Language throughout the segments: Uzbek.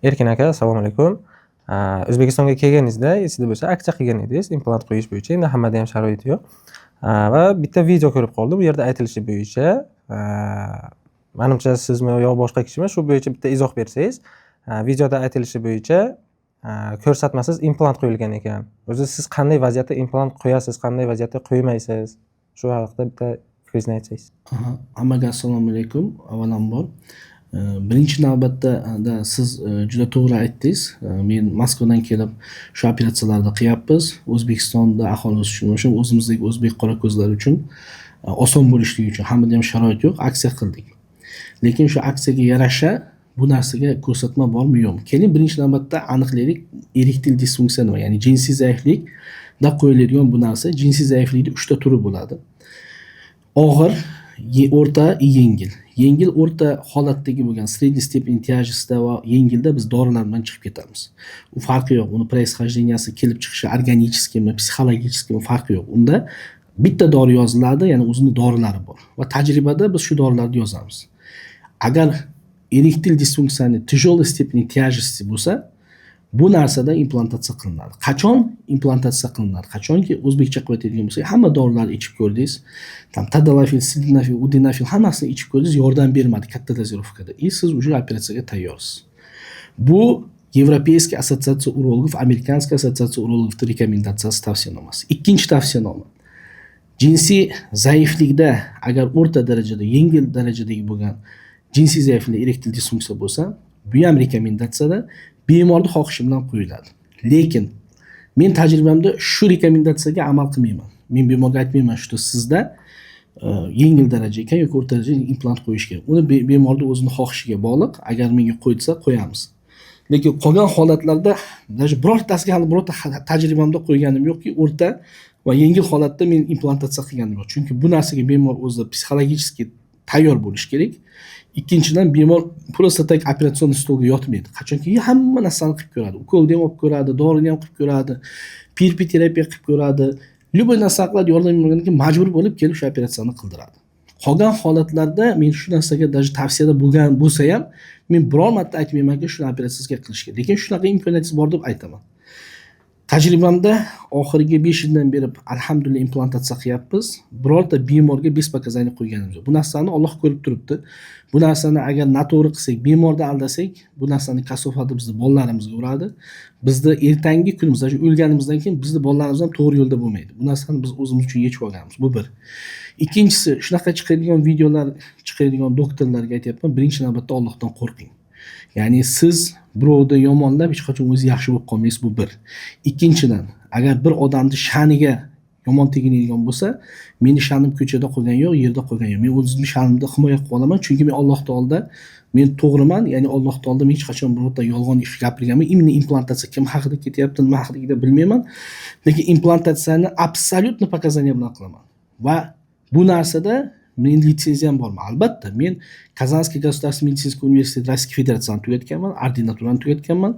Erkin aka, assalomu alaykum. O'zbekistonga kelganingizda esingizda bo'lsa, aksiya qilgan edingiz implant qo'yish bo'yicha. Endi hammada ham sharoit yo'q. Va bitta video ko'rib qoldim. Bu yerda aytilishi bo'yicha, menimcha sizmi yo boshqa kishimi shu bo'yicha bitta izoh bersangiz. Videoda aytilishi bo'yicha ko'rsatmasiz implant qo'yilgan ekan. O'zi siz qanday vaziyatda implant qo'yasiz, qanday vaziyatda qo'ymaysiz? Shu haqida bitta fikringizni aytsangiz. Hammaga assalomu alaykum. Avvalambor birinchi navbatda siz juda to'g'ri aytdingiz. Men Moskvadan kelib shu operatsiyalarni qilyapmiz. O'zbekistonda aholisi uchun, o'zimizdagi o'zbek qora ko'zlar uchun oson bo'lishligi uchun hammada ham sharoit yo'q, aksiya qildik. Lekin shu aksiyaga yarasha bu narsaga ko'rsatma bormi yo'qmi? Keling birinchi navbatda aniqlaylik, erektil disfunksiya nima? Ya'ni jinsiy zaiflikda qo'yiladigan bu narsa. Jinsiy zaiflikning 3 ta turi bo'ladi. Og'ir, o'rta, yengil. Yengil o'rta holatdagi bo'lgan sredniy stepen tяжестьda va yengilda biz dorilar bilan chiqib ketamiz. U farqi yo'q. Uni происхождениесі kelib chiqishi organiskimi, psixologikimi farqi yo'q. Unda bitta dori yoziladi, ya'ni o'zining dorilari bor va tajribada biz shu dorilarni yozamiz. Agar erektil disfunksiyani тяжелый степени тяжести bo'lsa, bu narsada implantatsiya qilinadi. Qachon implantatsiya qilinadi? Qachonki o'zbekcha qilib aytadigan bo'lsak, hamma dorilarni ichib ko'rdingiz. Tadalafil, sildenafil, udenafil hammasini ichib ko'rdingiz, yordam bermadi katta dozirovkada. Siz уже operatsiyaga tayyorsiz. Bu Европейская ассоциация урологов, Amerikanskiy assotsiatsiya urologov rekomendatsiyasi tavsiyanomasi. Ikkinchi tavsiyanoma. Jinsiy zaiflikda agar o'rta darajada, yengil darajadagi bo'lgan jinsiy zaiflik erektil disfunksiya bo'lsa, bu ham rekomendatsiyada bemorning xohishi bilan qo'yiladi. Lekin men tajribamda shu rekomendatsiyaga amal qilmayman. Men bemorga aytmayman, shu sizda yengil daraja ekan yoki o'rta darajada implant qo'yish kerak. Uni bemorning o'zining xohishiga bog'liq. Agar menga qo'ysa, qo'yamiz. Lekin qolgan holatlarda даже birortasiga hali birorta tajribamda qo'yganim yo'qki, o'rta va yengil holatda men implantatsiya qilganim yo'q. Chunki bu narsaga bemor o'zi psixologik tayyor bo'lish kerak. Ikkinchidan bemor просто так operatsion stolga yotmaydi. Qachonki hamma narsani qilib ko'radi. Ukolni ham olib ko'radi, dorini ham qilib ko'radi, PRP terapiya qilib ko'radi. Любой narsa qiladi, yordam bermagandan keyin majbur bo'lib kelib shu operatsiyani qildiradi. Qolgan holatlarda men shu narsaga даже tavsiyada bo'lgan bo'lsa ham, men biror marta aytmaymanki shuni operatsiyaga qilishga. Lekin shunaqa imkoniyatingiz bor deb aytaman. Tajribamda oxirgi 5 yildan beri alhamdulillah implantatsiya qilyapmiz. Birorta bemorga bespoказание qo'yganimiz yo'q. Bu narsani Alloh ko'rib turibdi. Bu narsani agar noto'g'ri qilsak, bemorni aldasak, bu narsani kasofati bizni bolalarimizga uradi. Bizni ertangi kunimiz, o'lganimizdan keyin bizni bolalarimiz ham to'g'ri yo'lda bo'lmaydi. Bu narsani biz o'zimiz uchun yechib olganmiz. Bu bir. Ikkinchisi, shunaqa chiqadigan videolar, chiqadigan doktorlarga aytayapman, birinchi navbatda Allohdan qo'rqing. Ya'ni siz birovni yomonlab hech qachon o'zingiz yaxshi bo'lib qolmaysiz, bu bir. Ikkinchidan, agar bir odamning sha'niga yomon teginadigan bo'lsa, meni sha'nim ko'chada qolgan yo'q, yerda qolgan yo'q. Men o'zimning sha'nimni himoya qilib olaman, chunki men Alloh taolda men to'g'riman, ya'ni Alloh taolda men hech qachon birorta yolg'on ish gapirganman. Imni implantatsiya kim haqida ketyapti, nima haqida bilmayman, lekin implantatsiyani absolyutno показания bilan qilaman. Va bu narsada men litsenziyam bormi? Albatta, men Kazanskiy государственный медицинский университет Rossiya Federatsiyasini tugatganman, ordinaturani tugatganman.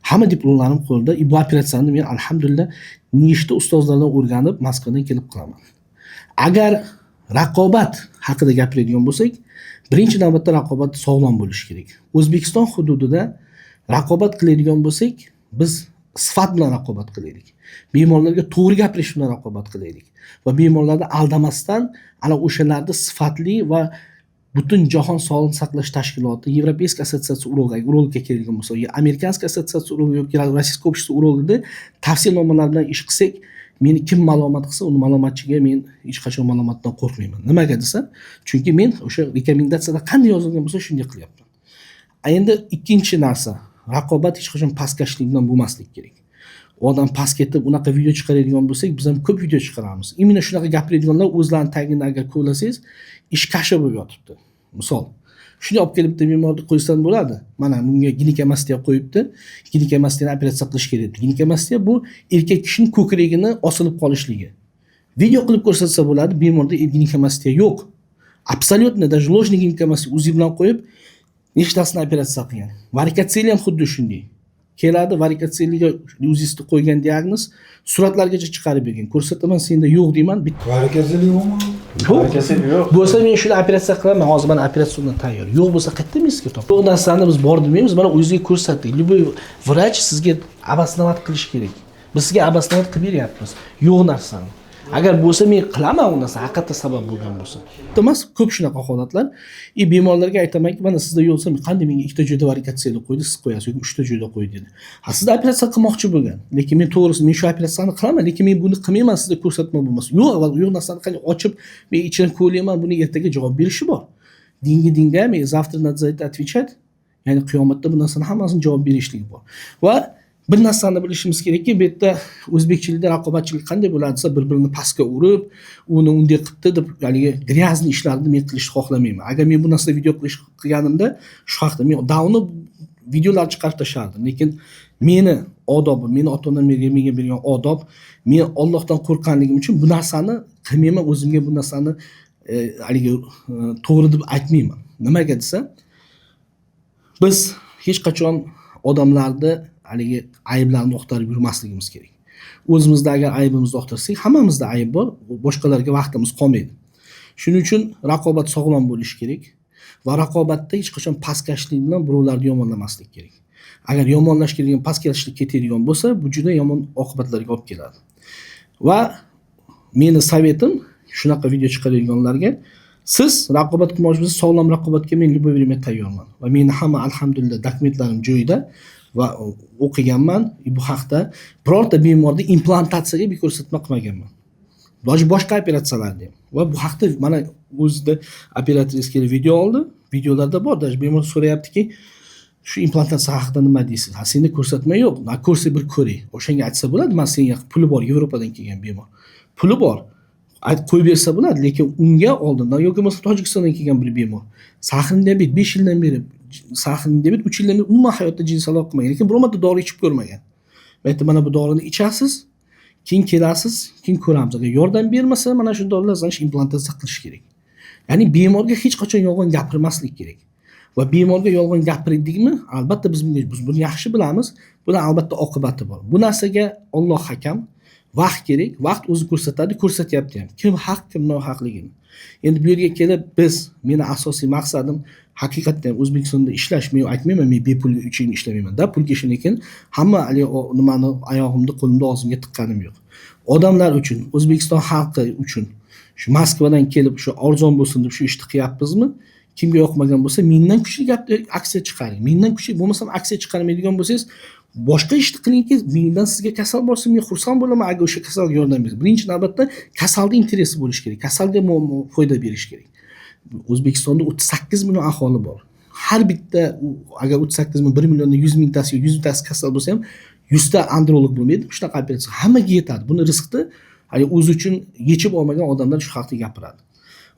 Hamma diplomlarim qo'lda. Bu operatsiyani men alhamdulillah nechta ustozlardan o'rganib Moskvadan kelib qilaman. Agar raqobat haqida gapiradigan bo'lsak, birinchi navbatda raqobat sog'lom bo'lishi kerak. O'zbekiston hududida raqobat qiladigan bo'lsak, biz sifat bilan raqobat qilaylik. Bemorlarga to'g'ri gapirish bilan raqobat qilaylik va bemorlarni aldamasdan ana o'shalarni sifatli va butun jahon sog'liqni saqlash tashkiloti, Европейская ассоциация urologga keladigan bo'lsa, Amerikanskiy assotsiatsiya urologga yoki Rossiya общество urologida tavsiyanomalar bilan ish qilsak, meni kim ma'lumot qilsa, uni ma'lumotchiga men hech qachon ma'lumotdan qo'rqmayman. Nimaga desa, chunki men o'sha rekomendatsiyada qanday yozilgan bo'lsa, shunday qilyapman. Endi ikkinchi narsa, raqobat hech qachon pastkashlik bilan bo'lmasligi kerak. Odam past ketib unaqa video chiqaradigan bo'lsak, biz ham ko'p video chiqaramiz. Imенно shunaqa gapiradiganlar o'zlarining tagini agar ko'rlasangiz, ish kasha bo'lib yotibdi. Misol, shunday olib kelibdi bemorni qo'ysan bo'ladi. Mana bunga ginekamastiya qo'yibdi. Ginekamastiyani operatsiya qilish kerak. Ginekamastiya bu erkak kishining ko'kragini osilib qolishligi. Video qilib ko'rsatsa bo'ladi, bemorda ginekamastiya yo'q. Absolyutno даже ложный ginekamastiya UZI bilan qo'yib, nechtasini operatsiya qilgan. Varikotseliya ham xuddi shunday. Keladi, varikotseliyaga UZI'ni qo'ygan diagnoz suratlargacha chiqarib bergan. Ko'rsataman, senda yo'q deyman. Varikotseliya yo'qmi? Yo'q. yo'q. Bo'lsa men shuni operatsiya qilaman, hozir mana operatsiyadan tayyor. Yo'q bo'lsa qayerda menga top. Yo'q narsani biz bor demaymiz, mana o'zingizga ko'rsatdik. Любой vrach sizga обоснovat qilish kerak. Biz sizga обоснovat qilib beryapmiz. Yo'q narsani. Agar bo'lsa men qilaman u narsa, haqiqatda sabab bo'lgan bo'lsa. Emas, ko'p shunaqa holatlar. Bemorlarga aytamanki, mana sizda yo'lsa, qanday menga ikkita joyda varikatsiya qo'ydi, siz qo'yasiz yoki uchta joyda qo'y dedi. Ha, sizda operatsiya qilmoqchi bo'lgan, lekin men to'g'risi men shu operatsiyani qilaman, lekin men buni qilmayman, sizga ko'rsatma bo'lmasa. Yo'q, avval yo'q narsani qanday ochib, men ichidan ko'layman, buni ertaga javob berishi bor. Dinga, men завтра надо за это отвечать. Ya'ni qiyomatda bu narsaning hammasini javob berishligi bor. Va bir narsani bilishimiz kerakki, bu yerda o'zbekchilikda raqobatchilik qanday bo'ladi desa, bir-birini pastga urib, uni unday qilibdi deb, haligi gryazniy ishlarni men qilishni xohlamayman. Agar men bu narsada video qilganimda, shu haqda men davni videolar chiqarib tashlardim, lekin meni odobim, meni ota-onam menga bergan odob, men Allohdan qo'rqqanligim uchun bu narsani qilmayman, o'zimga bu narsani haligi to'g'ri deb aytmayman. Nimaga desa, biz hech qachon odamlarni haligi ayblarni oqtarib yurmasligimiz kerak. O'zimizda agar aybimizni oqtarsak, hammamizda ayb bor, boshqalarga vaqtimiz qolmaydi. Shuning uchun raqobat sog'lom bo'lishi kerak va raqobatda hech qachon pastkashlik bilan birovlarni yomonlamaslik kerak. Agar yomonlashtirgan, pastkashlik ketadigan bo'lsa, bu juda yomon oqibatlarga olib keladi. Va meni savetim shunaqa video chiqaradiganlarga, siz raqobat qilmoqchi bo'lsangiz, sog'lom raqobatga men любой время tayyorman. Va meni hamma alhamdulillah dokumentlarim joyida va o'qiganman. Bu haqda birorta bemorda implantatsiyaga ko'rsatma qilmaganman. Boshqa operatsiyalarda ham. Va bu haqda mana o'zida operatorimiz kelib video oldi. Videolarda bor, даже bemor so'rayaptiki, shu implantatsiya haqida nima deysiz? Ha, senda ko'rsatma yo'q. Na ko'rsa bir ko'ray. O'shanga aytsa bo'ladi, men senga puli bor, Yevropadan kelgan bemor. Puli bor. Qo'yib bersa bo'ladi, lekin unga oldindan yoki bo'lmasa Tojikistondan kelgan bir bemor. Sahrin diabet 5 yildan beri, sahrin diabet 3 yildan beri umuman hayotda jins aloqa qilmagan, lekin biror marta dori ichib ko'rmagan. Aytdi, mana bu dorini ichasiz, keyin kelasiz, keyin ko'ramiz. Agar yordam bermasa, mana shu dorilarni implantatsiya qilish kerak. Ya'ni bemorga hech qachon yolg'on gapirmaslik kerak. Va bemorga yolg'on gapirdikmi, albatta biz buni yaxshi bilamiz. Buni albatta oqibati bor. Bu narsaga Alloh hakam. Vaqt kerak, vaqt o'zi ko'rsatadi, ko'rsatyapti ham. Kim haq, kim nohaqligini. Endi bu yerga kelib meni asosiy maqsadim haqiqatdan O'zbekistonda ishlash. Men aytmayman, men bepul uchun ishlamayman-da, pulga ishlayman, lekin hamma nimani oyog'imda, qo'limda, og'zimga tiqqanim yo'q. Odamlar uchun, O'zbekiston xalqi uchun shu Moskvadan kelib shu arzon bo'lsin deb shu ishni qilyapmizmi? Kimga yoqmagan bo'lsa, mendan kuchli aksiya chiqaring. Mendan kuchli bo'lmasam aksiya chiqarmaydigan bo'lsangiz, boshqa ishni qilingki, mendan sizga kasal bo'lsa, men xursand bo'laman agar o'sha kasalga yordam bersangiz. Birinchi navbatda kasalda interesi bo'lish kerak. Kasalga foyda berish kerak. O'zbekistonda 38 million aholi bor. Har bitta agar 38 million 1 millionda 100 mingtasi 100 mingtasi kasal bo'lsa ham 100 ta androlog bo'lmaydi. Shunaqa operatsiya hammaga yetadi. Buni rizqni hali o'zi uchun yechib olmagan odamlar shu haqda gapiradi.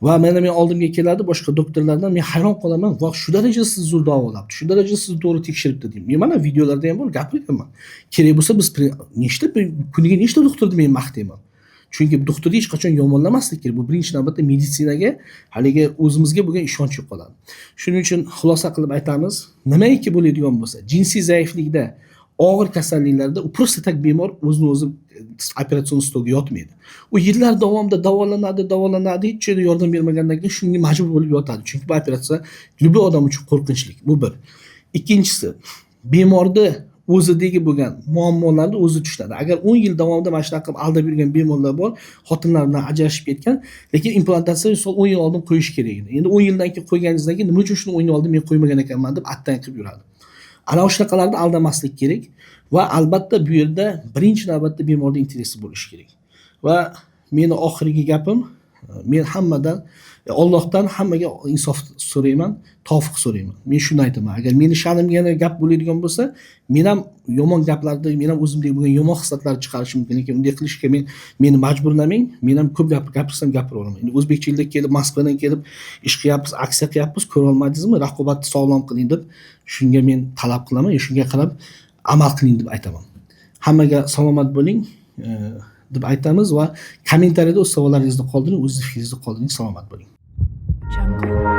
Va men oldimga keladi boshqa doktorlardan, men hayron qolaman, "Voh, shu darajada siz zo'r davolabdi, shu darajada siz to'g'ri tekshiribdi" deyman. Men mana videolarda ham bor, gapiraman. Kerak bo'lsa biz kuniga nechta doktorni men maqtayman. Chunki doktorni hech qachon yomonlamaslik kerak. Bu birinchi navbatda meditsinaga, haligi o'zimizga bo'lgan ishonch yo'qoladi. Shuning uchun xulosa qilib aytamiz, nimaiki bo'ladigan bo'lsa, jinsiy zaiflikda, og'ir kasalliklarda просто tak bemor o'zini o'zi operatsion stolga yotmaydi. U yillar davomida davolanadi, hech joyda yordam bermagandan keyin shunga majbur bo'lib yotadi. Chunki bu operatsiya любой odam uchun qo'rqinchli. Bu bir. Ikkinchisi, bemorda o'zidagi bo'lgan muammolarni o'zi tushunadi. Agar 10 yil davomida mana shunaqa qilib aldab yurgan bemorlar bor, xotinlar bilan ajrashib ketgan, lekin implantatsiya 10 yil oldin qo'yish kerak edi. Endi 10 yildan keyin qo'yganingizdan keyin nima uchun shuni 10 yil oldin men qo'ymagan ekanman deb attan qilib yuradi. Ana shunaqalarni aldamaslik kerak va albatta bu yerda birinchi navbatda bemorda interesi bo'lishi kerak. Va meni oxirgi gapim, men hammadan Allohdan hammaga insof so'rayman, tavfiq so'rayman. Men shuni aytaman. Agar meni sha'nimga yana gap bo'ladigan bo'lsa, men ham yomon gaplarni, men ham o'zimdagi bo'lgan yomon hislatlarni chiqarishim mumkin. Lekin unday qilishga meni majburlamang. Men ham ko'p gapirsam gapiraveraman. Endi o'zbekchilikda kelib, Moskvadan kelib ish qilyapmiz, aksiya qilyapmiz, ko'ra olmadingizmi? Raqobatni sog'lom qiling deb shunga men talab qilaman, shunga qarab amal qiling deb aytaman. Hammaga salomat bo'ling deb aytamiz va kommentariyada o'z savollaringizni qoldiring, o'z fikringizni qoldiring. Salomat bo'ling. Jungle.